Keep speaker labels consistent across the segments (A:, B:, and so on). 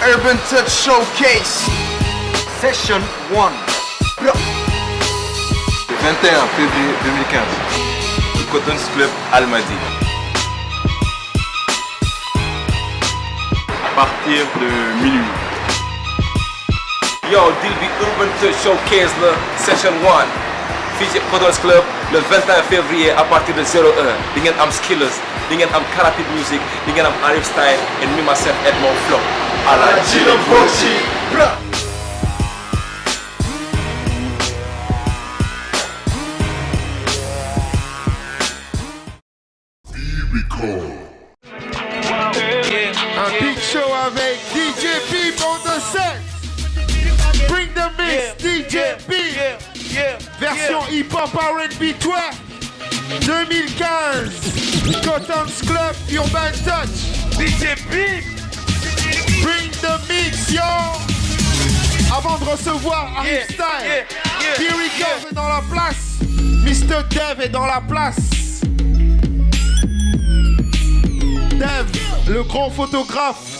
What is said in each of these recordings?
A: Urban Touch Showcase Session 1. Le
B: 21 février 2015. Cotton's Club Almadi. À partir de minuit.
C: Yo, DLB Urban Touch Showcase la Session 1 fii ci Cotton's Club le 21 février à partir de 01 di ngeen am Skillers, di ngeen am Karapit Music, di ngeen am Arif Style and me myself Edmond Flow à la Gila Bochi.
D: Un big show avec DJ Peep on the set. Bring the mix, DJ Peep. Version hip-hop R&B twerk 2015. Cotton's Club Urban Touch. DJ Peep. Bring the mix, yo. Avant de recevoir Arif Style, P-Records est dans la place. Mr. Dev est dans la place. Dev, le grand photographe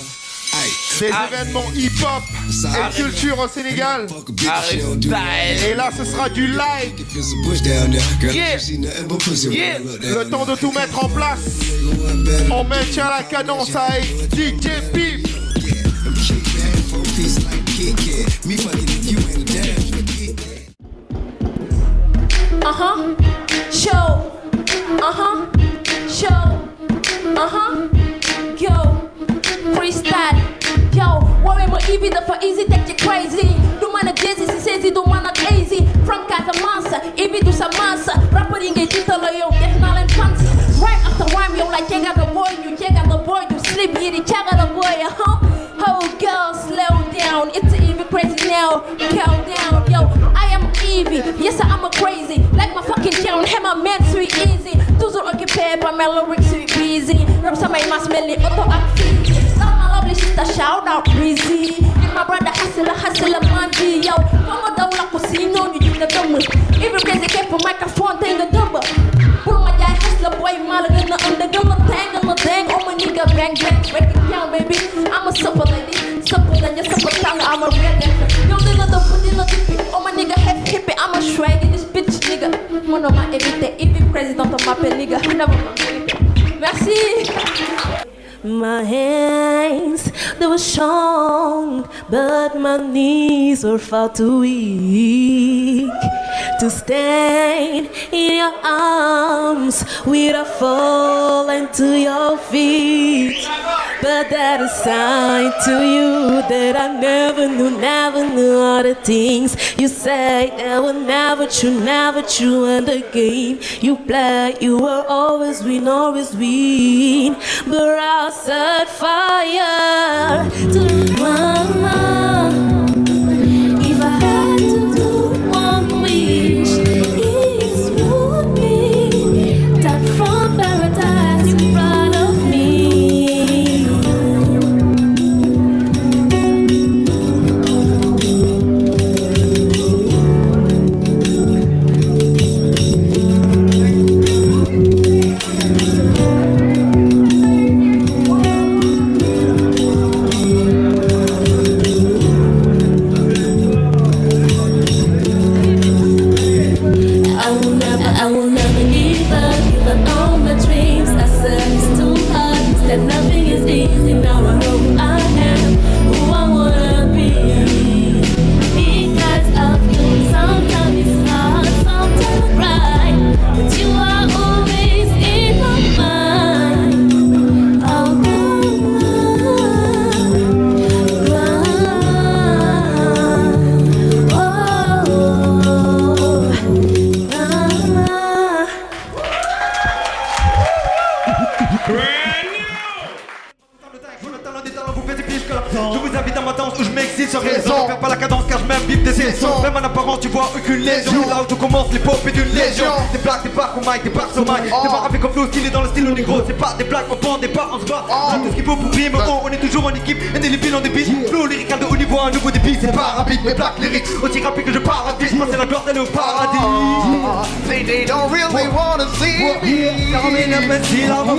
D: des événements hip-hop et culture au Sénégal. Et là, ce sera du live. Le temps de tout mettre en place. On maintient la cadence avec DJ Peep.
E: Show. Show. Yo, freestyle. Yo, worry more easy than for easy that you crazy. Do man a jazzy, si says do man a crazy. From Casamance, easy to some massa. Rapper in get title yo, definitely fancy. Rhyme after rhyme, yo, like check out the boy, you check out the boy, you sleep, you check out the boy, Oh, girl, slow down, it's even crazy now. Countdown, yo, I am Evie, yes, I am a crazy. Like my fucking town, have my man sweet easy. Toujours occupé par mes lyrics sweet breezy. Rap some my mass melly, auto-active. Now my lovely sister, shout out breezy. And my brother hustler, manji, yo. Come on down like Cosino, you do the dumb. Every crazy came for microphone, thing the double. Pull my guy, hustler boy, Malaga, under gun, tangle, dang, oh my nigga, bang, bang, break it down, baby. I'm a supper lady, supper than your supper tongue, I'm a real dancer. Yo, they love the food, they love the pit. Oh my nigga, half hippie, I'm a shreddy, this bitch, nigga. One of my everyday, every president of my pay, nigga. Never mind. Merci. My hands, they were strong, but my knees were far too weak to stand in your arms without falling to your feet. But that is sign to you that I never knew all the things you say that were never true in the game you play. You will always win, but I'll set fire to mama. If I had to do one wish, it would be that from paradise in front of me. I will never give up all my dreams. I said it's too hard, said nothing is easy. Now I know who I am, who I wanna be. Because of you, sometimes it's hard, sometimes I cry, but you are always in my mind. Oh,
F: je vous invite à ma danse où je m'excite sans raison. Perds pas la cadence car je m'imbibe des sons. Même en apparence tu vois aucune lésion. Là où tout commence l'épopée d'une légion. Des blagues, des barres au mic, des barres sur mic. Des barres avec un flow stylé dans le style du gros. C'est pas des blagues, on prend des pas, on se bat. On a tout ce qu'il faut pour briller, mais on est toujours en équipe. Indélébile en débit. Flow lyrical de haut niveau, un nouveau débit. C'est pas rapide, mes plaques lyriques aussi rapide que je pars à vie. Je pensais la gloire d'aller au paradis.
D: They don't really wanna see me.
F: Car on est la facile à ma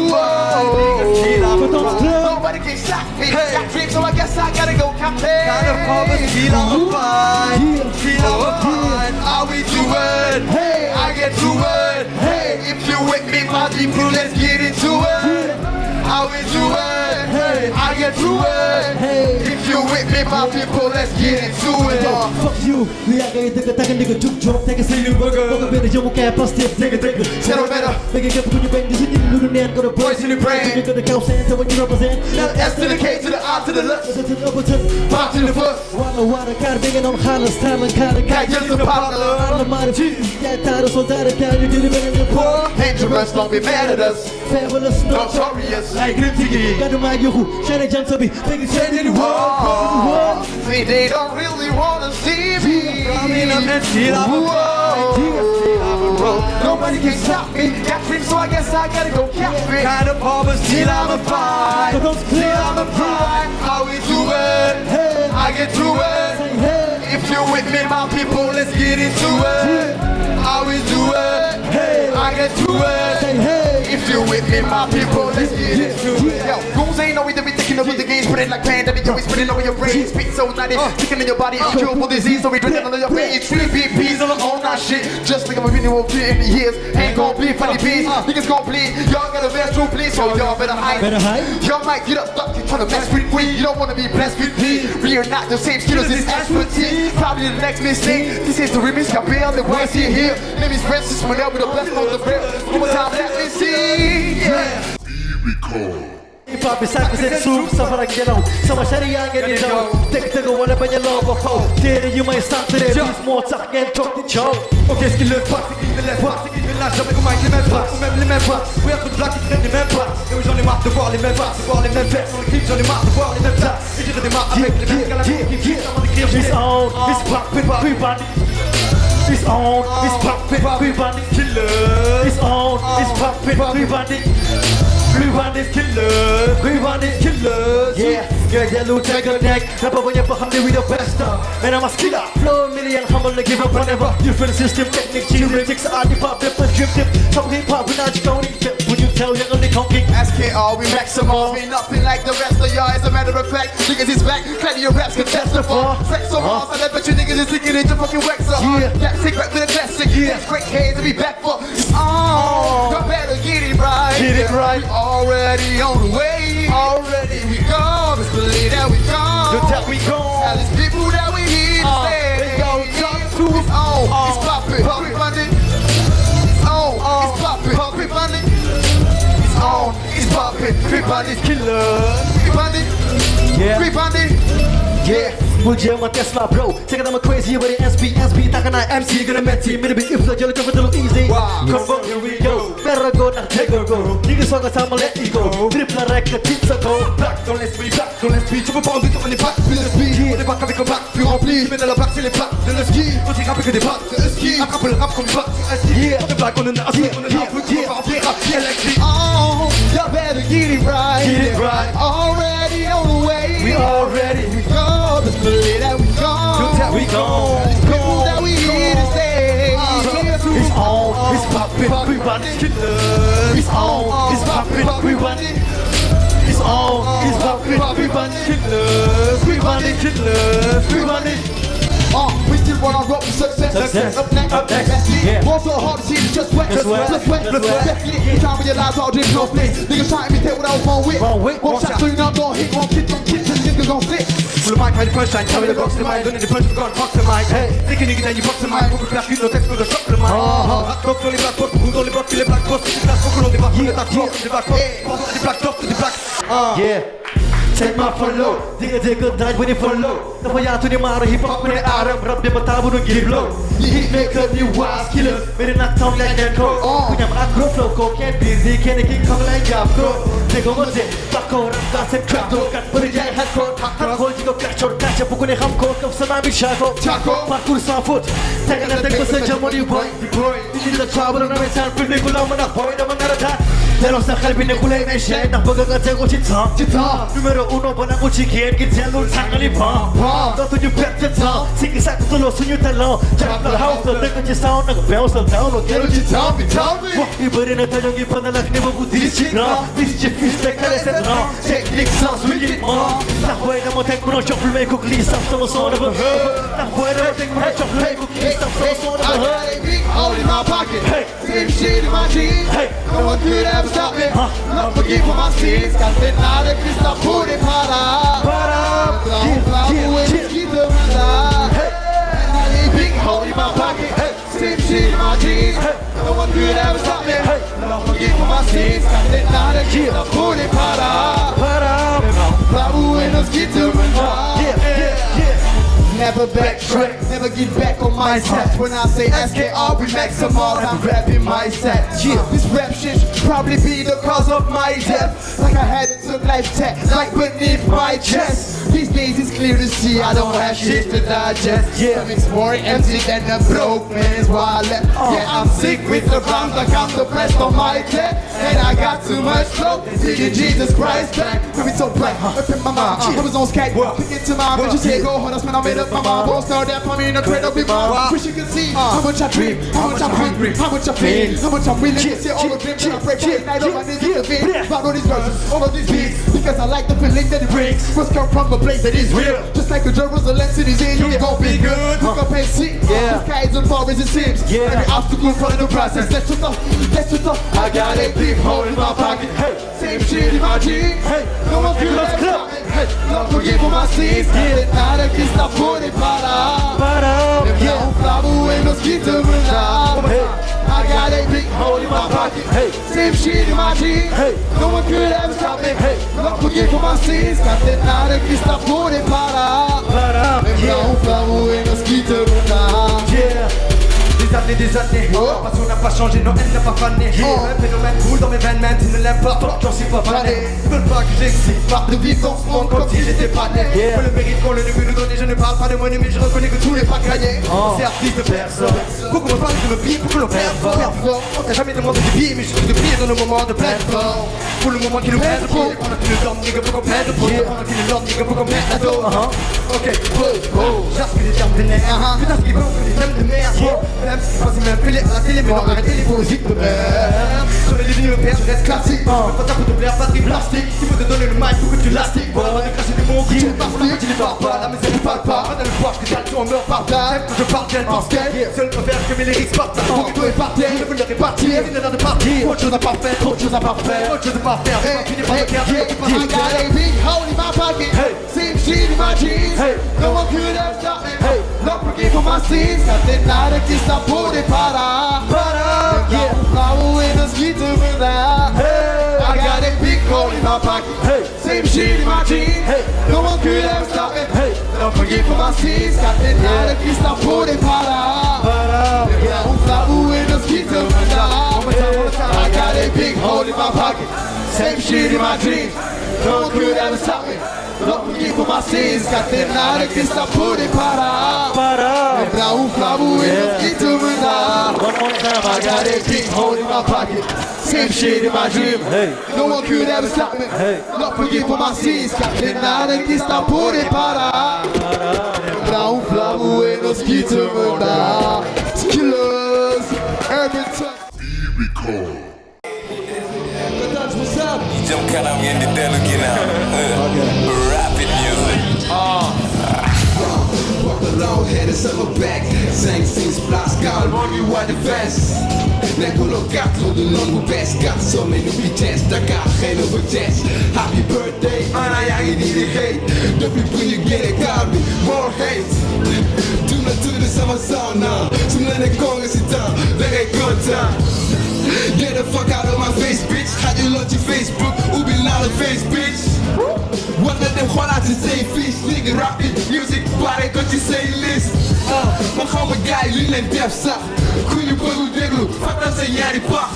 D: Nobody can stop me. Got dreams so I
A: I guess I gotta go campaign.
F: Kind of poverty, feel I'm fine. Feel I'm fine.
A: Are we do it? Hey, I get to it. Hey, if you with me, my people, let's get into it. How we do it? Hey, I get to it. Hey, if you with me, my people, let's get into it.
G: Fuck you, we are going to take a nigga juke joke, take a single burger. Fuck a bit of your campus, take a
A: Settle better.
G: Make it up when you bang this in your little man, got a
A: Voice in the brain.
G: You're gonna count Santa when you represent.
A: Now S to the K to the I to the left.
G: Listen to Overton,
A: Pop to the foot.
G: Water, car, banging on Hollis, time and car,
A: Cat just the popular.
G: I'm the yeah, tired of soldier, can you get it in the poor?
A: Dangerous, don't be mad at us.
G: Fabulous,
A: Notorious.
G: like Grimsy, got to mind you, Shannon Johnson, big Shannon in the world.
A: See, they don't really wanna see me. Nobody can stop me. Got dreams, so I guess I gotta go capture.
F: Kind of poverty, still I'm a fine.
A: Still I'm a pride. How we do it? I get through it. If you're with me, my people, let's get into it. How we do it? I get through it. If you're with me, my people, let's get into it. Yo, goons ain't know we to be thinking over the games, spreading like pandemic. Yo, we spreading over your brain. Speak so naughty, sticking in your body, incurable disease. So we drinking under your veins. 3 BPs on all that shit. Just like I'm a video of in the years. Ain't gon' bleed, funny beats. Niggas gon' bleed. Y'all gotta bear true bleed, so y'all better hide. Y'all might get up, duck, you tryna mess with me. You don't wanna be blessed with me. We are not the same skills, it's expertise. Probably the next mistake. This is the remix, got bail, the wise here. Name is Francis Manel with a blessing on the bill. One more time, let me see. Yeah.
G: Hip-hop is happy and soup, suffer like you know. So much shady young and you know. Take the one up on your love of hope. Did you might stop today, please more talk and talk the show.
F: Ok, ce qu'il le passe, c'est qu'il me laisse pas, c'est qu'il me lâche, jamais comment il les mêmes pas, même les mêmes pas. Oui, un coup de blague, ils prennent les mêmes pas. Et oui, j'en ai marre de voir les mêmes pas, c'est voir les mêmes faits. Sur le clip, j'en ai marre de voir les mêmes tas. Et je redémarre avec les mêmes gars, qui viennent avant d'écrire.
G: It's on, it's poppin', everybody. It's on, it's poppin', everybody. Killer. It's on, it's poppin', everybody. Everybody's killer, everybody's killers. Yeah, yellow tiger neck. Never when you become with the best stuff. And I'm a skiller. Flow million humble to give up whenever. Different system, technique, lyrics, are the pop, different drip tip. Some hip hop without you don't need tip. When you tell you're only conking.
A: SKR, we maximum. Ain't nothing like the rest of y'all. As a matter of fact, niggas is back. Plenty of raps can testify. Sex so hard, so I bet you niggas is thinking it to fucking wax so hard. That cigarette with a classic. That's great heads to be back for. Oh, you better get it right.
G: Get it right.
A: Already on the way. Already we go. Just believe that we go.
G: That we go.
A: Tell these people that we here to stay.
G: They go talk to
A: It's on. It's poppin'. Quick funding. It's on. It's poppin'. Quick funding. It's on. It's poppin'. Quick funding.
G: Killer.
A: Quick funding.
G: Yeah.
A: Quick funding.
G: Yeah. Well, yeah, my Tesla, bro. Take it, I'm crazy with the SB, talking MC, gonna met team, maybe if the jelly cover a little easy.
A: Wow.
G: Come on, here we go. Better go, now take her, go. Niggas on the time, let me go. Triple rack, the tips are go.
F: Black dans l'esprit, tu peux pas en doute, on est back, plus de speed. On est back avec un bac plus rempli. Mais dans la bac, c'est les plaques de le ski. On s'y rappe que des bacs de ski. Attrape le rap comme bac,
G: Yeah.
F: on est black, on est nazi, on est là, on est pas rempli, rap électrique.
A: Oh, y'all better get it right.
G: Get it right.
A: Already on the way.
G: We already,
A: We go. Just believe that we go.
G: that we go.
A: People that we here to stay.
G: It's on, it's poppin', everybody's killer. It's on, it's poppin', everybody. It's on, it's poppin', everybody's killer. Everybody killer, everybody.
A: We still wanna rock with success.
G: Success.
A: Up next,
G: Up next.
A: Let's get
G: Yeah.
A: more so hard to see, just wet,
G: Just wet.
A: just wet,
G: Just wet.
A: Let's get it. Try to realize all this no place. Niggas trying to imitate what I was born with.
G: Born with.
A: One shot, so you know, don't hit, one kick, this nigga gon' sit.
F: Full of mic, hide the punchline, carry the box to mic, donner des punch, we're gonna box the mic. Hey, thinking nigga that you box the mic, beaucoup de clash, une note, pour le choc le mic. Rap top dans les black box, beaucoup dans les blocs, les black box, tu places beaucoup dans des bacs, des black box, des black box, des black top, des black.
G: Yeah. Take my follow. Digga died when you follow. Napaya to the mara hip hop when Arab rap de matabu no give low. Hit maker new wise killer. Made knock down like that go. Punya macro flow ko can busy can the king come like up go. Digga was it. Bako rap dance and crap do. Kan berjaya hardcore. Hardcore jika kacau kaca pukul ham ko kau sama bichako. Parkour sans foot. Take a take was a jump on you boy. This is the trouble and I'm a time for Nicola mana boy na mana 때론 싹할 비는 굴레의 쉐 나 버거가 되고 싶어 누메로 우노 번하고 지기엔 기체로 상관이 봐 너도 유 뱉었어 생기사고 돌로 순유 달러 잡을 하우스 내꺼지 사운드가 배워서 다운로 게로지 이번에는 달력이 번날라 그네 보고 디지너 디지 피스백하래 세드너 테크닉 사운드 위기 나 후회나 못했구나 쇼플레이 쿠클리 쌉서로 쏘는 나 후회나 못했구나 쇼플레이 쿠클리 쌉서로 쏘는
A: I got a big hole in my pocket. Same shit in my jeans. No one could ever stop me. Not forgive for my sins. Got the night of Krista Puri Para. Big hole in my pocket. Same shit in my jeans. No one could ever stop me. Not forgive for my sins. Got the night of Krista Puri Para. Buenos Never backtrack, never get back on my steps. When I say SKR, we maximize, I'm rapping my set. This rap shit should probably be the cause of my death. Like I had some life tech, like beneath my chest. These days it's clear to see I don't have shit to digest. Stomach's more empty than a broke man's wallet. Yeah, I'm sick with the rhymes like I'm depressed on my deck. And I got too much flow, digging Jesus Christ back. Coming so black, up in my mind. I was on skate, pick it to my mind. Just say go hard, that's when I made up my mind. Won't start that for me in a crate, be mine. Wish you could see how much I dream, how much I'm hungry, how much I feel, how much I'm willing to see all of them. When I break every night on my knees in the vein. About all these verses, all of these beats, because I like the feeling that it brings. Must come from a place that is real. Just like a Jerusalem city's in, you gon' be good. Look up and see, the sky is as far as it seems. Every obstacle in front of the process. That's what's up. I got a big hole in my pocket. Same shit in my jeans. No one's good at it. Not forgive for my sins. Nada que está por e parar. Eu flavo em nos quita I got a big hole in my pocket. Same shit in my jeans. No one could ever stop me. Not forgive for my sins. Nada que está por e parar. Eu flavo em nos quita
F: Des années, ma passion n'a pas changé, non elle n'a pas fané. Un phénomène cool dans mes veines, même tu ne l'aimes pas, j'en suis pas fané. Ils veulent pas que j'existe pas de vivre dans ce monde comme si j'étais pas né. Peu le mérite qu'on le veut nous donner, je ne parle pas de moi mais je reconnais que tout n'est pas gagné. C'est artiste de personne, beaucoup me parlent de me piller pour que l'on performe. On t'a jamais demandé de billets, mais je trouve de billets dans nos moments de pleine forme. Pour le moment qui nous pèse trop, pendant qu'il nous dorme, nigga, faut qu'on pèse le pot. Pendant qu'il nous dorme, nigga, faut qu'on pèse la dos. Ok, j'aspire les termes de nerfs. Putain, ce qui va, on fait des thèmes de merde. Même si c'est pas si même à la télé, mais non, arrêtez les musiques de merde. Sur les lignes de père, je reste classique. Je veux pas ça pour te plaire, batterie plastique. Il faut te donner le mic pour que tu l'astiques. Voilà, on est craché du bon qui tu ne parles pas, la musique ne parle pas. Dans le poids, je t'ai on meurt par terre. Même quand je parle d'elle, parce qu'elle seule peut faire que mes lyrics partent. Pour que tout est par terre, je veux le répartir. Il est là de partir, autre chose à pas faire, autre chose à pas faire, autre chose à pas faire. Fini par le cœur,
A: I got a big hole in my pocket. Same shit in my jeans. No one could ever stop me. Not forgive for my sins. Got nada que está por e parar. Flavo em nos quita I got a big hole in my pocket. Same shit in my jeans. No one could ever stop me. Not forgive for my sins. Got nada que está por e parar. Flavo em nos quita I got a big hole in my pocket. Same shit in my dreams. No one could ever stop me. Not forgive for my sins. Got nada que está por e parar. Lembrar flavo e nos quita I got a big hole in my pocket. Same shit in my dream. No one could ever stop me. Not forgive for my sins. Got nada que está por e parar. Lembrar flavo e nos quita Skillers. Urban Touch. What's up?
H: Jump kind of in the delegate now. Rapid music.
I: Walk along, head is on my back. Sang sing splash, gal, money what the best. Nek colocato de longo best. Got so many bitches, daar gaat geen overtest. Happy birthday, Anna, ja, je niet de hate. The people you get it, got me, more hate. Toen naartoe de summer sauna. Toen naar de Congo zit dan, leg ik contact. Get the fuck out of my face, bitch. Ga je lot je Facebook, hoe ben naar de face, bitch. Wat met hem gewoon laten zijn vies. Nigga, rapid music, waar ik uit je C-list. Maar gewoon mijn guy, jullie neemt def zag. Goeie boy, deglu, fuck dan zijn jij die pach.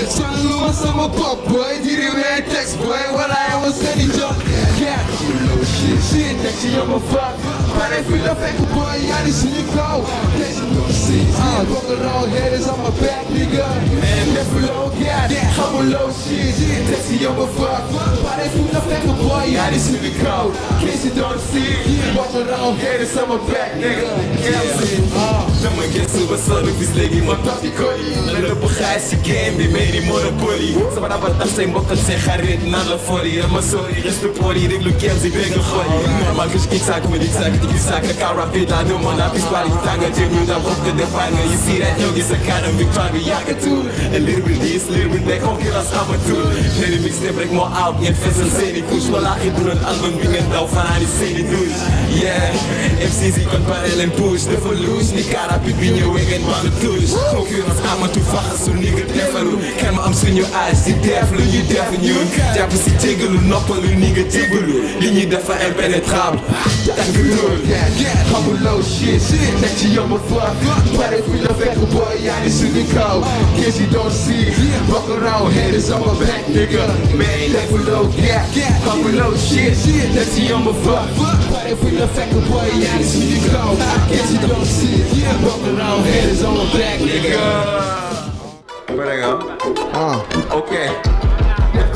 I: Saluma sama pop boy, diri weer text boy. What I was saying, John. Yeah, you know shit, shit, that you on my fuck. But pare full of fake boy, ja die zie ik gauw. Deze nog zien, rock and roll haters on my back, nigga. Man, never low, yeah, I'm a low shit. Deze jongen fuck, pare full of fake boy, ja die zie ik gauw. Case you don't see, rock and roll haters on my back, nigga.
H: Lama gesu basalo bislegi matati koli. Lele bukhai si game di meni monopoly. Sabana bataf say mbokal say xarit nan la fori. Ama sorry reste pori déglu game si bégg xoli. Normal que je kick sac me dik sac tiki sac la car rapide la demande la piste pari tanga déglu da bokk de départ you see that yogi sa kanam victoire bi yàgg tout. A little bit this, little bit that concurrence amateur. J'ai mixtape rek moo out ngeen fesal seeni couche. Wallaahi bu doon album bi ngeen daw fanaani seeni douche. Yeah, MCs yi kon pare leen push dafa louche ni car rapide bi ñëwee ngeen wàllu touche. Concurrence amatu faxasu ni nga defaru. Kan ma am suñu âge si def lu ñuy def ñun. Jàpp si jégalu noppalu ni nga jégalu. Li ñuy def impénétrable. Tànk lool.
I: I'm a low shit, teg ci yow ma fuck. Pare full of fake boy, ja die zie ik gauw. Case you don't see, rock around haters on my back, nigga. Man, never low, I'm a low shit, teg ci yow ma fuck. Pare full of fake boy, ja die zie ik gauw. Case you don't see, rock around haters on my back, nigga.
A: Ok.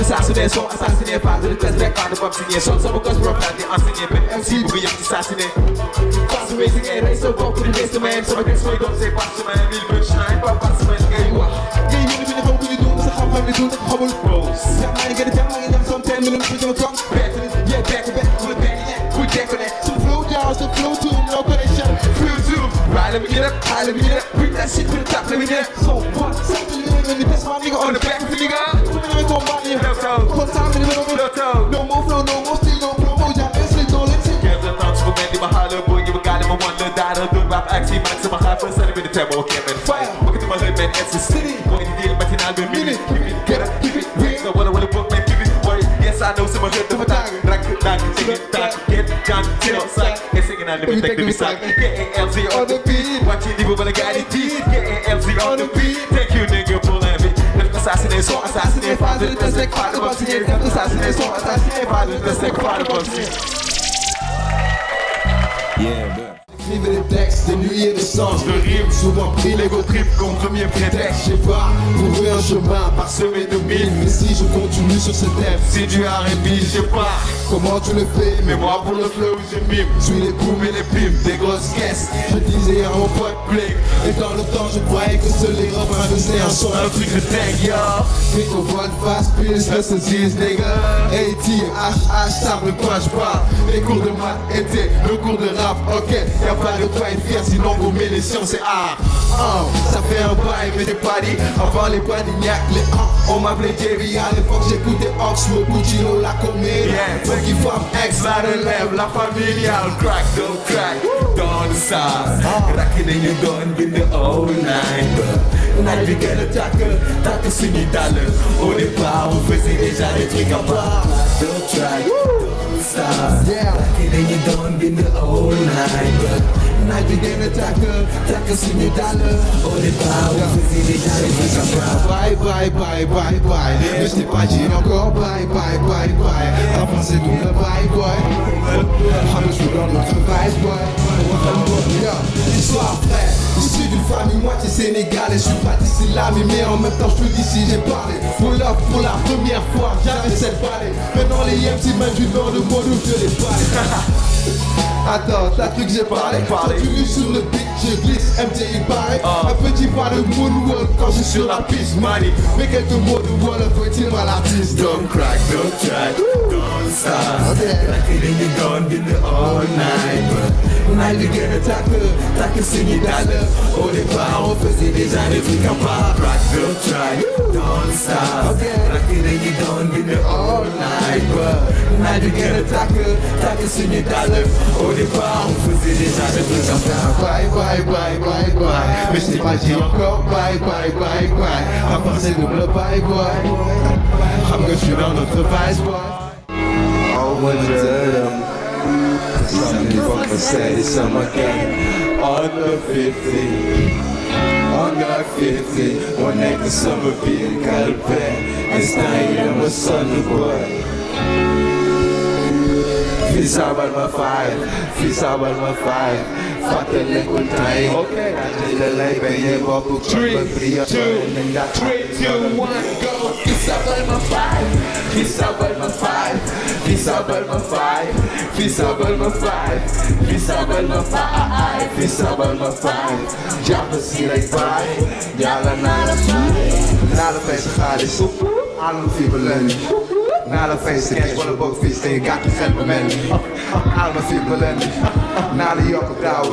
A: Assassiné, son assassiné, pas de test, pas de pop signé, son cause pour planter, enseigner, MC, vous voyez qui assassiné. Pas de racing, et race, so beaucoup de best man, so I guess we don't say pas semaine, mille punchline, pas semaine, gay, what? Gay, you live in the home, you do, so how many do, how many bros? Yeah, man, get it down, and I'm some 10 minutes, we're gonna come back to it, yeah, back to back, yeah, we back on that. Some flow down, some flow to, no connection, flow to. Right, let me get up, bring that shit to the top, let me get up. So what? Something you live in the best, my nigga, on the back of the nigga. No more flow, no more steel, no promo, ja mensen don't listen. Ik heb de dans voor mij die me halen, boy, je begaat in mijn wanden, daar doen we actie, maak ze maar gaan, verzetten met de tempo, oké, met fire. Pak het in mijn hood, man, it's a city. Boy, die deal met die naam, ben mini. Get up, keep it real, so what I wanna book, man, keep it boy. Yes, I know some of it, the vandaag, raak het dank, zing het dank, get down, chill, sack. En zingen aan de betek, de misak. K-A-L-Z on the beat, wat je liever willen gaan, die teeth. K-A-L-Z on the beat, thank you, nigga, pull and beat. Assassiné, son assassiné, pas de test, pas de pop signé. Assassiné, son assassiné, pas de test, pas de pop signé.
H: Yeah, bro.
I: Écrivez les textes, des nuits et des sens de rimes. Souvent pris l'ego trip comme premier prétexte. Je sais pas, trouver un chemin parsemé de mille. Mais si je continue sur ce thème, c'est du R&B, je sais pas comment tu le fais. Mais moi pour le flow je mime. Suis les booms et les pimes, des grosses caisses. Je disais à mon pote Blake. Et dans le temps je croyais que seuls les refrains faisaient un son. Un truc de dingue, yo. Dès qu'on voit le fast pills, listen to these nigga. A-T-H-H, ça me quoi je parle. Les cours de maths étaient le cours de rap, ok. Y'a pas de quoi être fier, sinon on met les sciences et art. Ça fait un bail, mais j'ai pas dit. Avant les Padignac, les on m'appelait Jerry. À l'époque j'écoutais Oxmo, Puccino, la comédie. Faut qu'il forme ex, la relève, la familiale.
H: Crack, don't crack, dans le sas. Rack dañu doon bind all night. Night bi gën a tàkk suñuy dàll. Au départ on faisait déjà des trucs à part. Don't crack, dans le sas. Rack dañu doon bind all night. Night bi gën a tàkk suñuy dàll. Au départ on faisait déjà des trucs à part.
I: Bye bye bye bye bye. Mais je t'ai pas dit encore bye bye bye bye. Avant c'est tout le bye boy. Je suis dans notre vibe boy. L'histoire frère, issu d'une famille moitié sénégalaise. Je suis pas d'ici là mais en même temps je te dis si j'ai parlé. Pour la première fois j'avais cette balai. Maintenant les MC même du nord de moi où je les balai. Attends, t'as cru que j'ai parlé? Continue sur le beat, je glisse, MTI pareil. Un petit pas de moonwalk quand je suis sur la piste, money. Mais quelques mots de wall, faut-il mal l'artiste?
H: Don't crack, don't track, don't stop. Rack dañu doon bind all night. Night bi gën a tàkk suñuy dàll. Au départ on faisait déjà des trucs à part. Crack, don't track, don't stop. Rack dañu doon bind all night. Night bi gën a tàkk suñuy dàll. Au départ on faisait déjà des trucs à part.
I: Bye bye bye bye bye. Mais je t'ai pas dit encore bye bye bye bye. À part c'est double bye boy. Xam nga je suis dans notre vibe boy.
H: Something fucking steady, some again. Under 50, under 50. One neck of summer being got a bed. And staying in my son, boy.
I: Fils abal ma five, fils abal ma five. Fàttalikul time. Okay. Da lay bañee bopp kon ba brio. 3, 2, 1, go. Fils abal ma five, fils abal ma five, fils abal ma five, fils abal ma five, fils abal ma five, fils abal ma five. Jàpp si lay baay, yàlla naa la fay sa xaalis. Àll fi ba lënd. Naa la fay sa cash wala boog fii say gàtt xel ba mel ni. Àll fi ba lënd. Naa la yokk gaaw.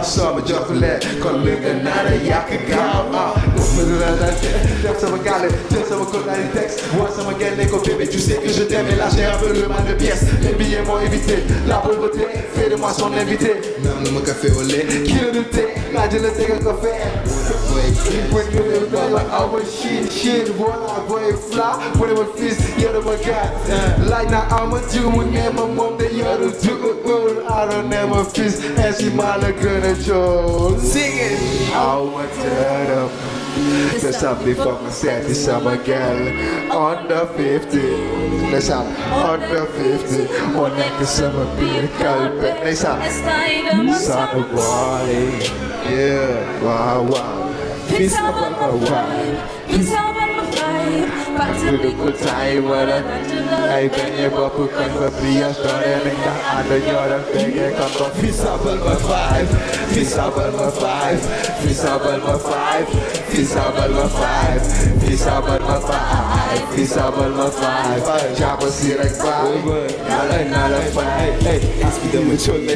I: Soo ma jokkalee kon léegi nga naa la yàq gaaw. Def sama gàlle, jël sama code ay texte. Waa sama gelle ko bébé, tu sais que je t'aime et là j'ai un peu le mal de pièces. Les billets m'ont évité, la pauvreté fait de moi son invité. Nam na ma café au lait, qui le doutait, là je le tegal ko fee. When you live like our shit, voilà, boy fly, when it was fist, you're the guy. Like now I'm a Jew, when my mom they are the Jew, I don't never fist, and she might look good at you. Sing it! I want to turn up. There's something for myself, this summer girl, under 50. There's something under 50, on that summer beer, but there's something, son of boy, yeah, wow, wow. Fils abal ma wife, fils abal ma five. Fàttalikul time wala ay beñe bopp kon ba brioche doore nañ ndax ànd ñoo def bége kon ba fils abal ma five, fils abal ma five, fils abal ma five, fils abal ma five, fils abal ma five, fils abal ma five. Jàpp si rek baay, yàlla naa la fay. Fils bi dama colle,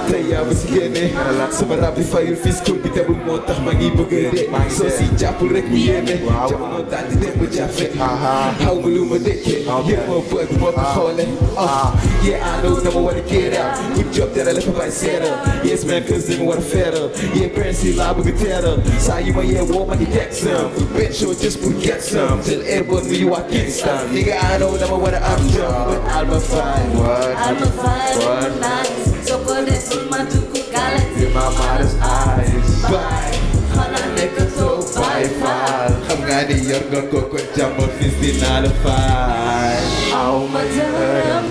I: tey yaa ma si génne. Sama rab bi fayul fils kul bi tebul moo tax ma ngi bëgg a dee. Soo si jàppul rek mu yéeme. Jamono daal di dem ba jafe. Xaw ma lu ma dëkkee. Yéen moo bëgg moo ko xoole. Yeah, I know dama war a get out. Good job dara la fa bay seeral. Yes man, cause dama war a feeral. Yeah, parents yi laa bëgg a teeral. Saa yu ma yee woo ma di teg some. Bench show just pour get some. Till airborne nu yu waa Kingston. Nigga, I know dama war a am jom. But Alma fine.
E: Alma fine, nice. So good as my tuku galaxy.
I: In my mother's eyes. Bye. Bye, fal. Xam nga ni yor nga ko ko jàmm fils dinaa la fay. Aw ma yërëm.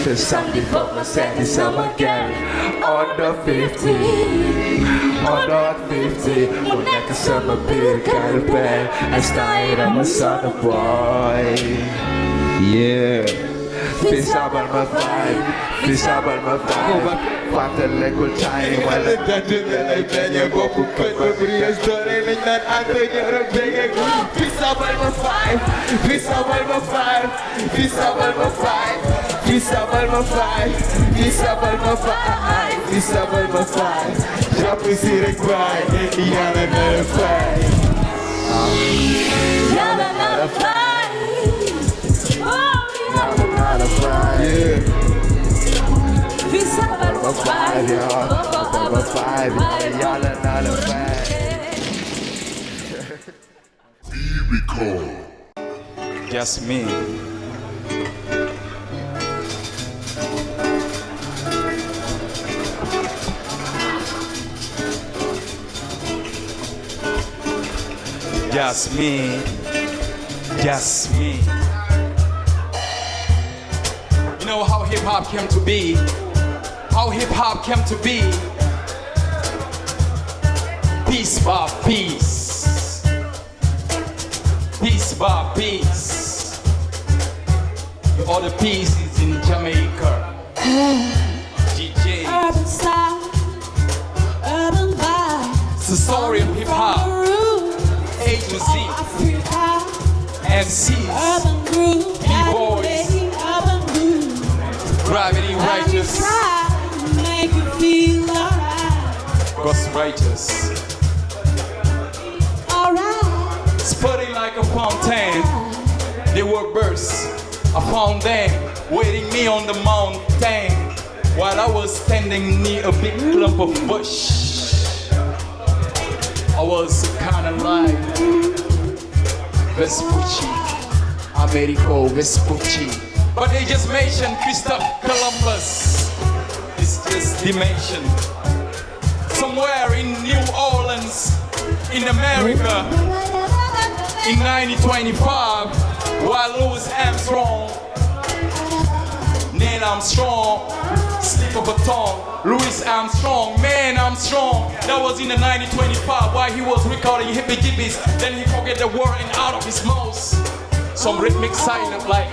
I: There's something for myself, this summer girl. Under 50, under 50. Mu nekk sama biir kalpe. I style, I'm a son of boy. Yeah. Fils abal ma five, fils abal ma five. Fàttalikul time wala dënd lay beñe bopp kon ba brioche doore nañ naan ànd ñoo def bége. Fils abal ma five, fils abal ma five, fils abal ma five, fils abal ma five, fils abal ma five, fils abal ma five. Jàpp si rek baay, yàlla na la fay.
E: Yàlla na la fay.
I: Yeah.
E: Fils abal ma five,
I: Number 5, yàlla na la fay.
B: Just me. Just me. Just me. You know how hip hop came to be? How hip hop came to be? Piece by piece. Piece by piece. All the pieces in Jamaica. DJ.
E: Urban style, urban vibe.
B: It's the story of hip hop. A to Z.
E: Africa,
B: MCs.
E: urban groove.
B: B-boys.
E: Urban groove.
B: Gravity Righteous.
E: Make you feel alright.
B: Ghost Righteous.
E: Alright.
B: Spurting like a fountain. They were birds. I found them waiting me on the mountain while I was standing near a big clump of bush. I was kinda like Vespucci, Americo Vespucci. But they just mentioned Christopher Columbus. It's just dimension. Somewhere in New Orleans, in America, in 1925, while Louis Armstrong Neil Armstrong, slip of a tongue. Louis Armstrong, man, I'm strong. That was in the 1925 while he was recording hippie jippies. Then he forget the word and out of his mouth. Some rhythmic silent like.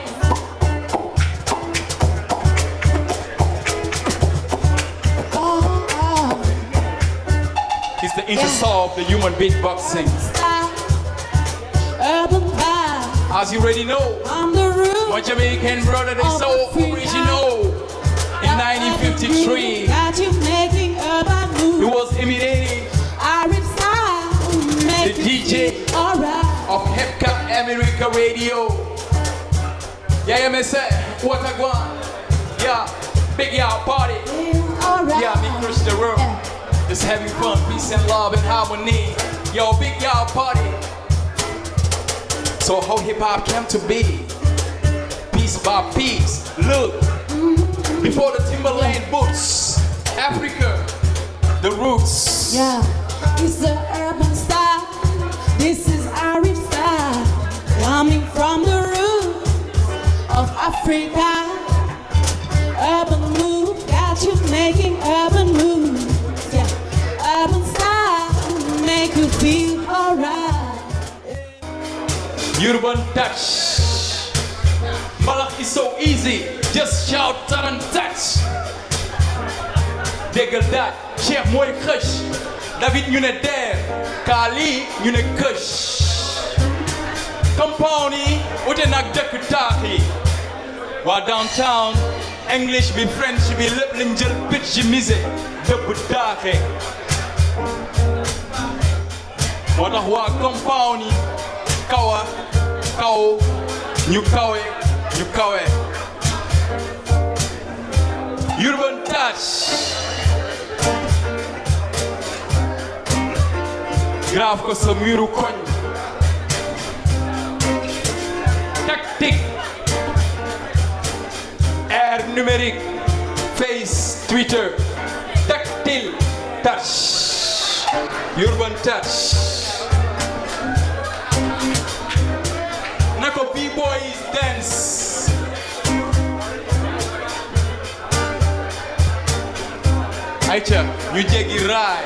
B: It's the intersoul of the human beatboxing. As you already know, my Jamaican brother is so original. In 1953, he was imitating the DJ of Hepcat America Radio. Yeah, me say, what I want? Yeah, big y'all party. Yeah, me crush the world. Just having fun, peace and love and harmony. Yo, big y'all party. So how hip hop came to be? Piece by piece. Look, before the Timberland boots, Africa, the roots.
J: Yeah, it's the urban style. This is Arif style. Coming from the roots of Africa. Urban move, got you making urban moves. Yeah, urban style, make you feel alright.
B: Urban touch. Malak is so easy. Just shout and touch. Déggal dat. Cheikh mooy xëch. David ñu ne der. Kali ñu ne këch. Compound yi ute nag dëkk taax yi. Waa downtown English bi French bi lépp lañ jël pitch mise dëbb daaxe. Moo tax waa compound yi kawa kaw ñu kawe ñu kawe. Urban touch. Graaf ko sa miiru koñ. Tactique. Air numérique. Face Twitter. Tactile touch. Urban touch. Nako B-boys dance. Ayca ñu jéggi raay.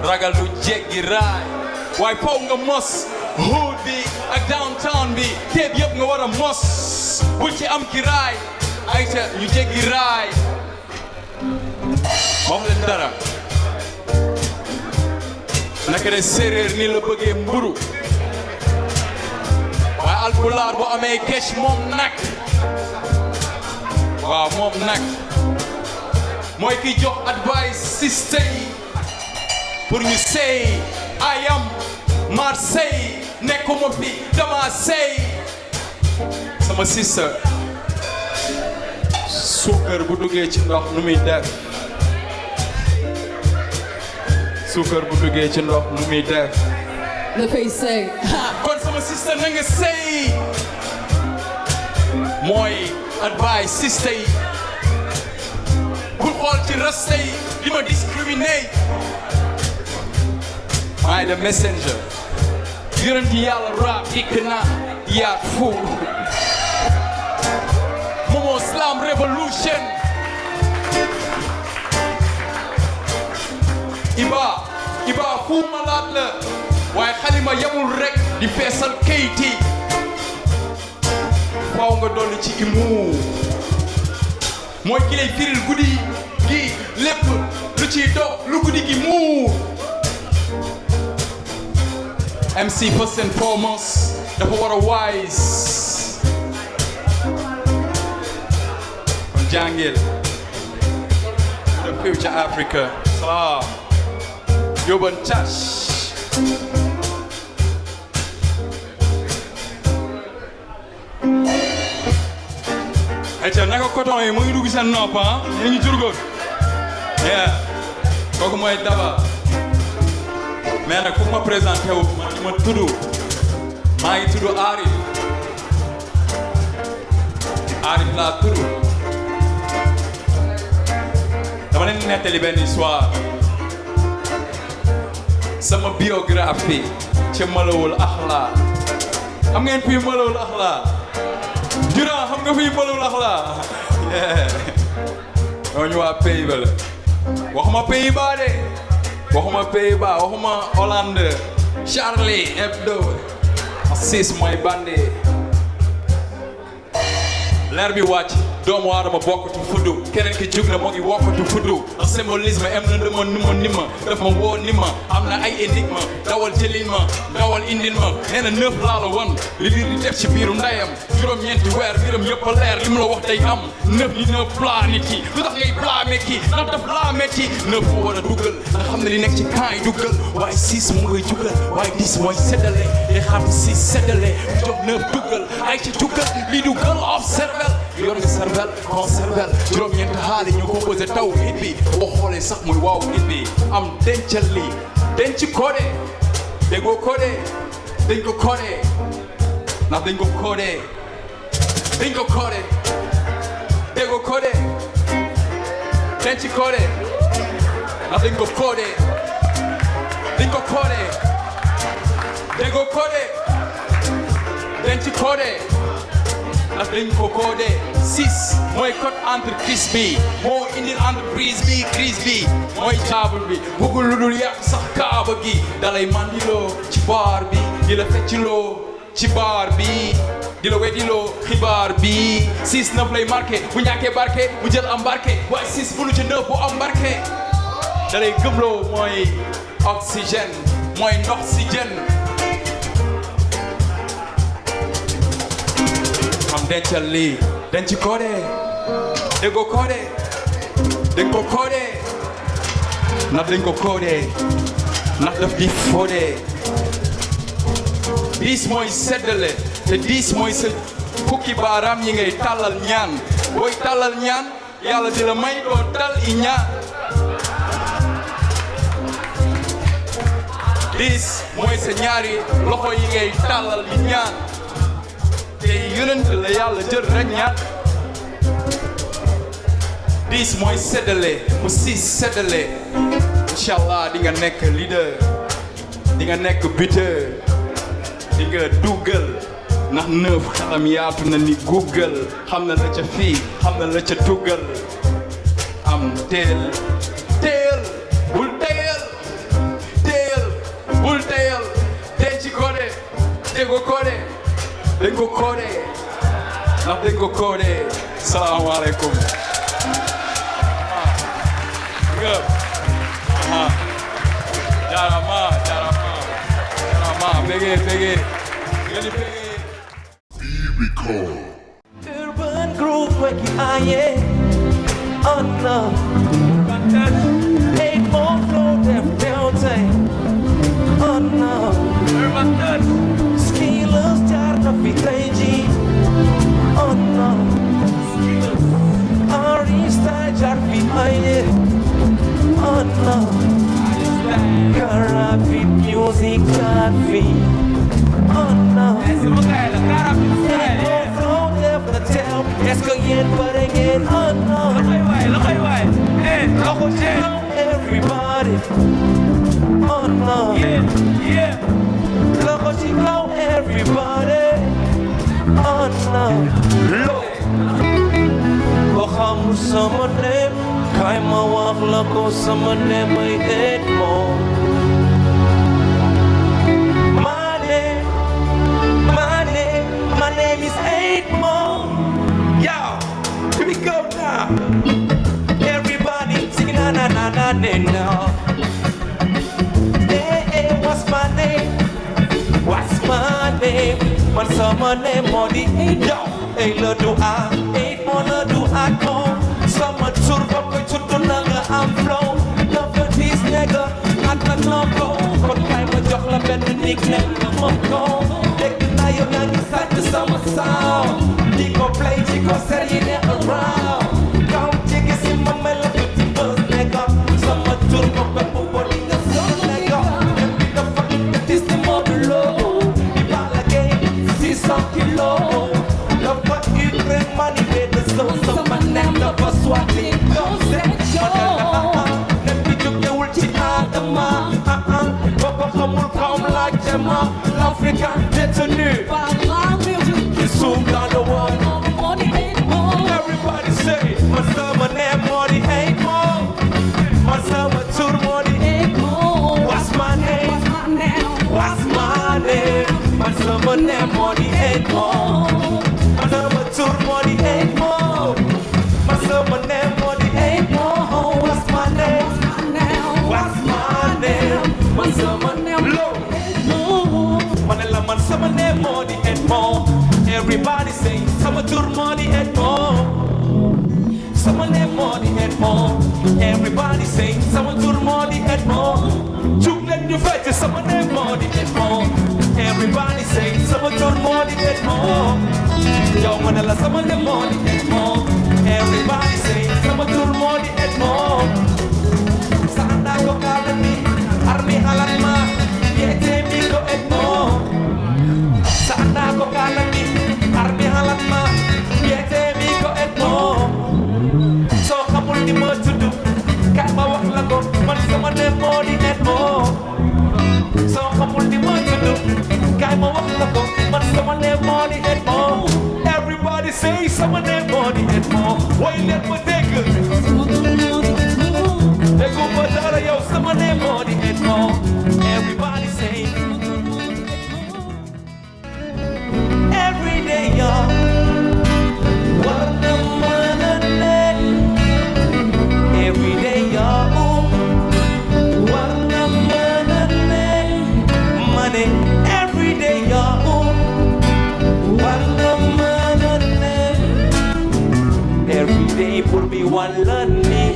B: Ragal du jéggi raay. Waaye faw nga mos. Hood bi ak downtown bi. Teeb yëpp nga war a mos. Bul ci am ki raay. Ayca ñu jéggi raay. Moom leen dara. Naka de séeréer ni la bëggee mburu. Waaye alpulaar bu amee kesh moom nag. Waaw moom nag. Mooy ki jox advice si sey pour ñu sey. I am Marseille nekkuma fi dama sey. Sama sister suukar bu duggee ci ndox nu muy def. Suukar bu duggee ci ndox nu muy def.
J: dafay sey.
B: Kon sama sister na nga sey. Mooy advice si sey. Bul xool ci rasta yi di ma discriminate. Maay the messenger. Yonent Yàlla rap dikk na yaat fu. Momo Slam Revolution. Iba fu malaat la. Waaye xalima yamul rek di feesal kayit yi. Faaw nga dolli ci imu. Mooy ki lay firil guddi gi lépp lu ciy dox lu guddi gi mu. MC first and foremost dafa war a wise. Kon jàngil the future Africa. Urban touch. Ayca naka coton yi mu ngi dugg seen nopp ah ñu ngi jurgóor. Yeah kooku mooy Daba. mais nag foog ma présenté wu ma tudd maa ngi tudd Arif. Arif laa tudd. dama leen nettali benn histoire. sama biographie ci Malawul Axlaa. xam ngeen fii Malawul Axlaa. Jura xam nga fii Malawul Axlaa. ñooñu waa Pays-Bas la waxuma Pays-Bas de waxuma Pays-Bas waxuma Hollande Charlie Hebdo Assis mooy bandi leer bi wàcc doomu aadama bokkatu fuddu keneen ki jug na moo ngi wokkatu fuddu ndax symbolisme am na dama ni ma dafa woo ni ma am na ay énigme dawal jëlin ma dawal indil ma nee na 9 laa la wan li liir di def ci biiru ndeyam juróom-ñeenti weer biiram yëpp a leer li mu la wax day am 9 li 9 blâme kii lu tax ngay blâme kii ndax daf blâme kii 9 fu war a dugal nga xam ne li nekk ci camp yi dugal waaye 6 mu ngay jugal waaye 10 mooy séddale day xam 6 séddale jox 9 dugal ay ci dugal li dugal observel yor nga cervel concervel juróom-ñeenti xaali ñu composé taw hit bi boo xoolee sax muy waaw hit bi am dencal lii denc codé déggoo codé dañ ko codé ndax dañ ko codé dañ ko codé déggoo codé denc codé ndax dañ ko codé dañ ko codé déggoo codé denc codé ndax dañ ko codé 6 mooy code entreprise bi moo indil entreprise bi crise bi mooy table bi bëggul lu dul yàq sax kaaba gi dalay mandiloo ci baar bi di la fecciloo ci baar bi di la weddiloo xibaar bi 6 9 lay marqué bu ñàkkee barke mu jël embarqué waaye 6 bu nu ci 9 bu embarqué dalay gëmloo mooy oxygène mooy ndox si jën am dencal lii denc codé déggoo codé dañ ko codé ndax dañ ko codé ndax daf di fodé 10 mooy seddale te 10 mooy sa fukki baaraam yi ngay tàllal ñaan booy tàllal ñaan yàlla di la may doo tal i ñaan 10 mooy sa ñaari loxo yi ngay tàllal di ñaan te yonent la yàlla jël rek ñaan 10 mooy séddale bu 6 séddale inchallah di nga nekk leader di nga nekk buteur di nga dugal ndax 9 xalam yaatu na ni Google xam na la ca fii xam na la ca dugal am teel bul teel bul teel denc codé déggoo codé dañ ko codé ndax dañ ko codé salaamaaleykum jarama bégee ngeen di bégee
K: Urban group weki aye oh no eight more flow them building oh no Urban touch skillers jar na fi tey ji oh no Arista jar fi aye oh no Caribbean music jar fi oh no Est-ce que yéen pare ngeen oh no loxoy waay loxo ci everybody oh no loxo ci kaw everybody oh no boo xamul sama name kay ma wax la ko sama name ay Edmond my name is Edmond. Yo, here we go now. Everybody singing na na na na na na. Hey, what's my name? What's my name? Man, sama name Modi. Yo, hey, lo do I? Edmond, lo do I go? Sama turbo, koi tutu nanga am flow. Love for this nigga, at my clumbo. Kon kai ma jox la benn nickname, ma ko. Yo yaa ngi sàcc sama sound di ko play di ko serine around kaw jege si ma mel la tuuti bës nekka sama tur ko bépp body nga sol nekka dem bi dafa tis ni modulo di bala gay 600 kilos dafa utre mani benn sow sama nem dafa swati yow nem bi jógewul ci Adama boo ko xamul comme laaj jama l'Africain détenu qui s'ouvre dans le world. Everybody say and more. Another tour money and more. My summer name money and more. What's my name? What's my name? My summer name low. Manila man summer name money and more. Everybody say summer tour money and more. Summer name money and more. Everybody say summer tour money and more. Chocolate you fight to summer name money and more. Everybody say summer tour money and more. Yo Manila summer name money and more. Everybody say summer tour money and more. Sanda ko kalami, army halan ma, yete mi ko and more. Sanda ko kalami, army halan ma, yete mi ko and more. So kamul di mo to do, kay mawak lang ko, man sama ne money and more. So kamul di mo to do, kay mawak lang ko, man sama ne money and more. Everybody say sama ne money and more. Why let me take it? They go for that, yo, sama ne money and more. Everybody say every day, y'all. What the money? Every day, y'all. What the money? Money. Every day, y'all. What the money? Every day, put me one lonely.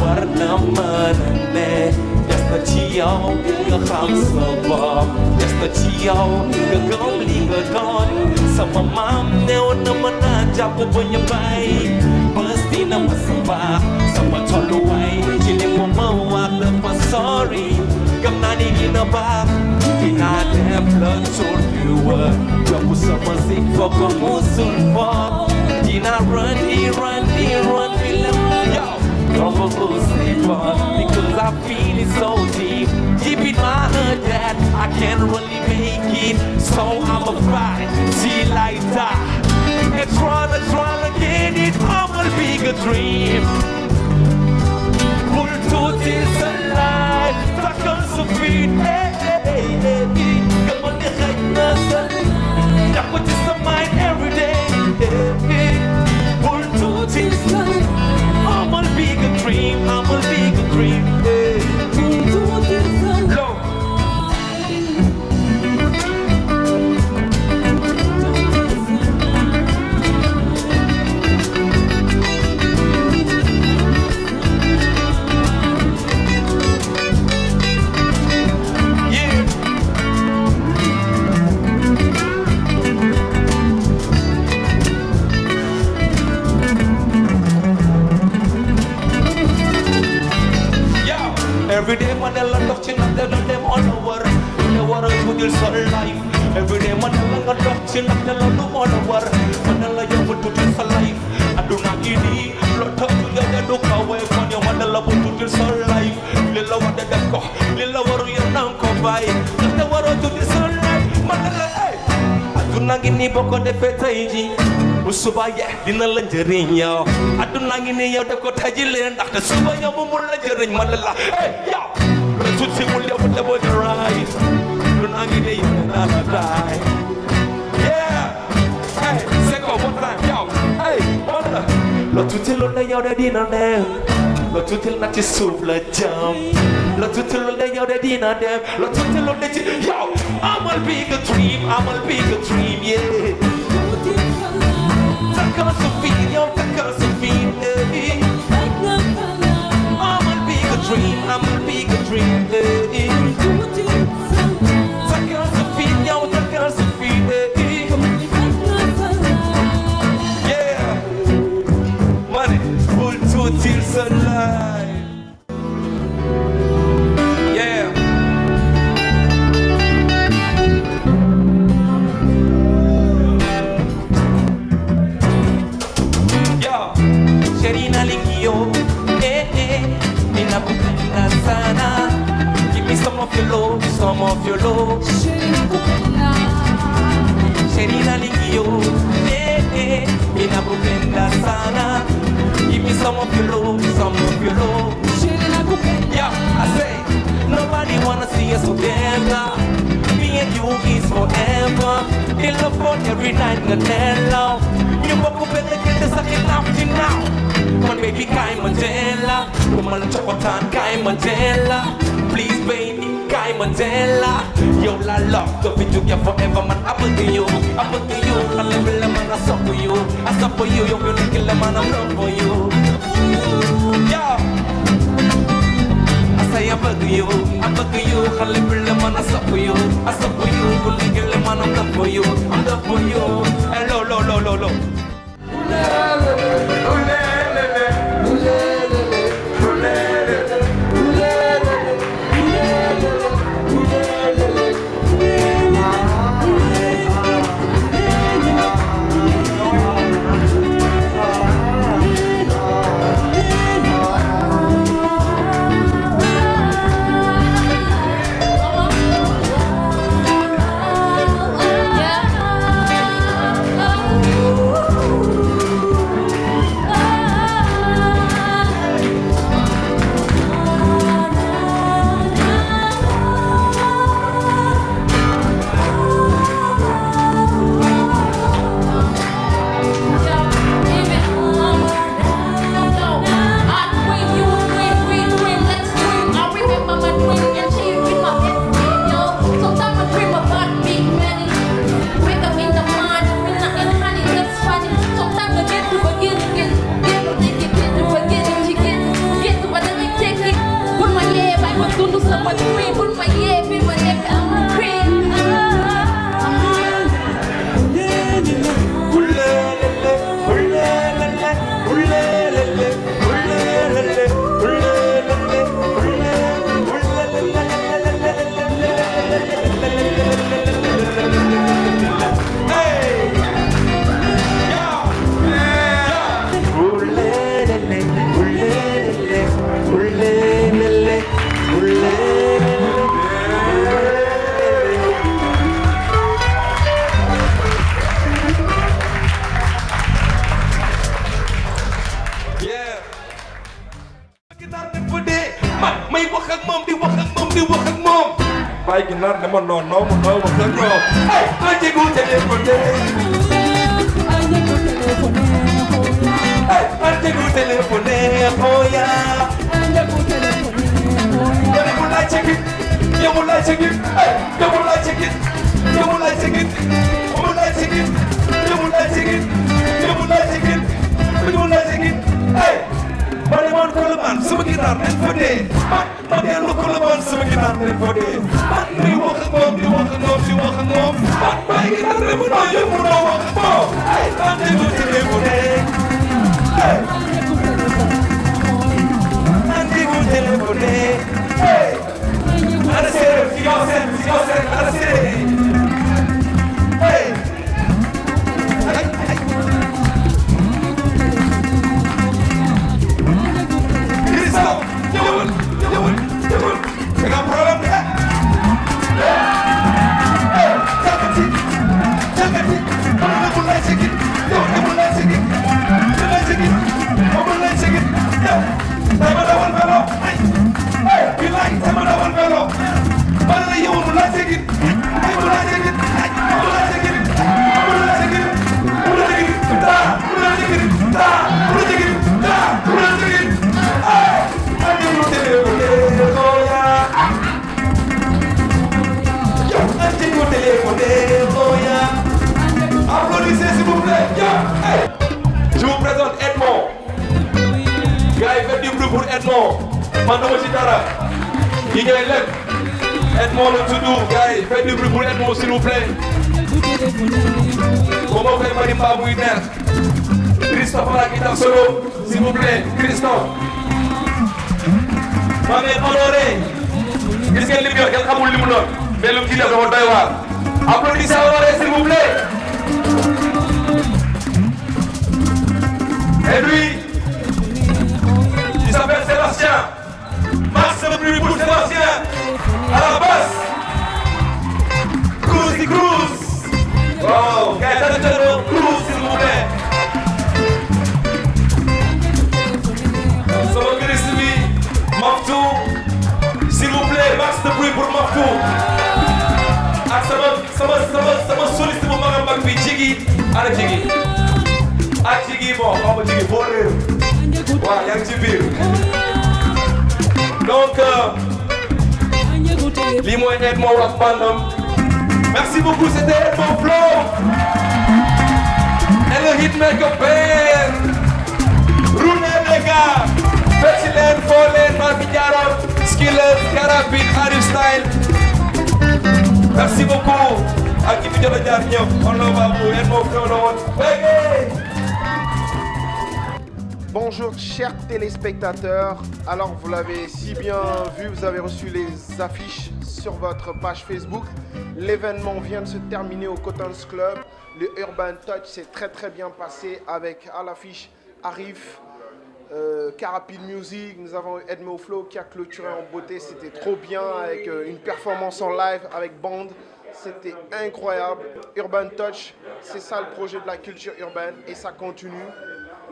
K: What the money? Just the chill, the house of Bob. Just the chill, the gum leave it gone. Sama mom, never know man, jump up on your bike. First in a masamba, sama tolo way. Chilling mama, walk the for sorry. Come nani in a bar. In a damn blood, so you were. Jump with someone sick for Kamusul for. Dina run, he run, yo. Come sleeper, because I feel it so deep. Deep in my heart that I can't really make it. So I'ma fight till I die. And tryna get it, I'm a bigger dream. Pull to this alive, stuck on some feet. Come on, the kindness, that what is the mind every day. Pull to this alive. I'm a bigger dream, I'm a bigger dream. Low. Every day man a lot of chin up them all over. The water to their soul life. Every day man a lot of chin up them all over. Man a lot to their soul life. I do not give it. Lot of you that look away from your man a lot to their soul life. Lilla what the go. Lilla what you now come by. The water to their soul life. Man a lot. I do not give ni boko de fetaiji. Usubaya dina la njëriñ yow aduna ngi ni yow def ko taji leen ndax te suba yow mu mun la njëriñ man la hey yow la tuuti mu yow da bo right aduna ngi ni yow na la die yeah hey second one time yow hey wala la tuuti lu la yow da dina dem la tuuti na ci suuf la jam la tuuti lu la yow da dina dem la tuuti lu la ci yow I'm a bigger dream yeah. Takkan Sophie, yo, Takkan Sophie, eh. I'm a bigger dream, eh. Takkan Sophie, yo, Takkan Sophie, eh. Yeah, money, full to till sunlight. Yeah. Sherina Lingio, mina kupenda sana. Give me some of your love, Sherina Lingio, mina kupenda sana. Give me some of your love, Yeah, I say, nobody wanna see us together. Me and you is forever. di la phone every night nga nelaw ñu bokk benn kër te sa ginnaaw ci naaw man baby kaay ma jël la bu ma la cokotaan kaay ma jël la please baby kaay ma jël la yow la love to be together forever man I put you xale bi la man I sopp you yow you nekk la man I'm love for you yeah I say I bug you xale bi la man I sopp you bu nekk la man I'm love for you hello lo
C: Bàyyi ginaar ne ma non ma wax ak moom ay anjegu téléphone
K: hoya you will like chicken hey you will like chicken hey bari man Colobane sama ginaar nañ fa dee man dellu Colobane sama ginaar nañ fa dee man di wax ak moom man bàyyi ginaar ne mu noo yëpp noo wax ak moom ay man déglu téléphone hey man déglu téléphone hey ana séeréer si yow seen ana séeréer hey Applaudissez s'il vous plaît. Je vous présente Edmond. Gars yi faites du bruit pour Edmond. Man dama ci dara. Yi ñooy lépp. Edmond la tudd. Gars yi faites du bruit pour Edmond s'il vous plaît. Bon moo koy marimba muy neex. Christophe la guitare solo s'il vous plaît. Christophe. Ma ngeen honoré. Gis ngeen li mu yor kenn xamul li mu doon. Mais lu mu ci def dafa doy waar. Applaudissez honoré s'il vous plaît. Et lui, il s'appelle Sébastien. Max le plus pour Sébastien. À la basse. Cruz. Wow, Gaëtan Cruz s'il vous plaît. Sama Christ bi, Maftou. S'il vous plaît, Max le plus pour Maftou. Ak sama soliste bu magam
C: ana Jigi ak Jigi bon xaw ma Jigi boo réer waaw yaa ngi ci biir donc lii mooy Edmo ak bandam merci beaucoup c'était Edmo Flow et le hitmaker band roulez les gars fecc leen foo leen maa fi jaaroon Skillers Carapide Arif Style merci beaucoup ak ki fi jot a jaar ñëpp on le va pour Edmo Flow la woon.
D: Bonjour chers téléspectateurs, alors vous l'avez si bien vu, vous avez reçu les affiches sur votre page Facebook. L'événement vient de se terminer au Cotton's Club, le Urban Touch s'est très bien passé avec à l'affiche Arif, Carapide Music, nous avons Edmo Flow qui a clôturé en beauté, c'était trop bien avec une performance en live avec bande, c'était incroyable. Urban Touch, c'est ça le projet de la culture urbaine et ça continue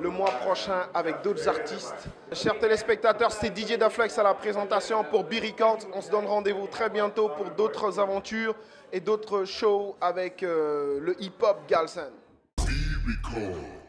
D: le mois prochain avec d'autres artistes. Chers téléspectateurs, c'était DJ Daflex à la présentation pour B-Record. On se donne rendez-vous très bientôt pour d'autres aventures et d'autres shows avec le hip-hop Galsen.
L: B-Record.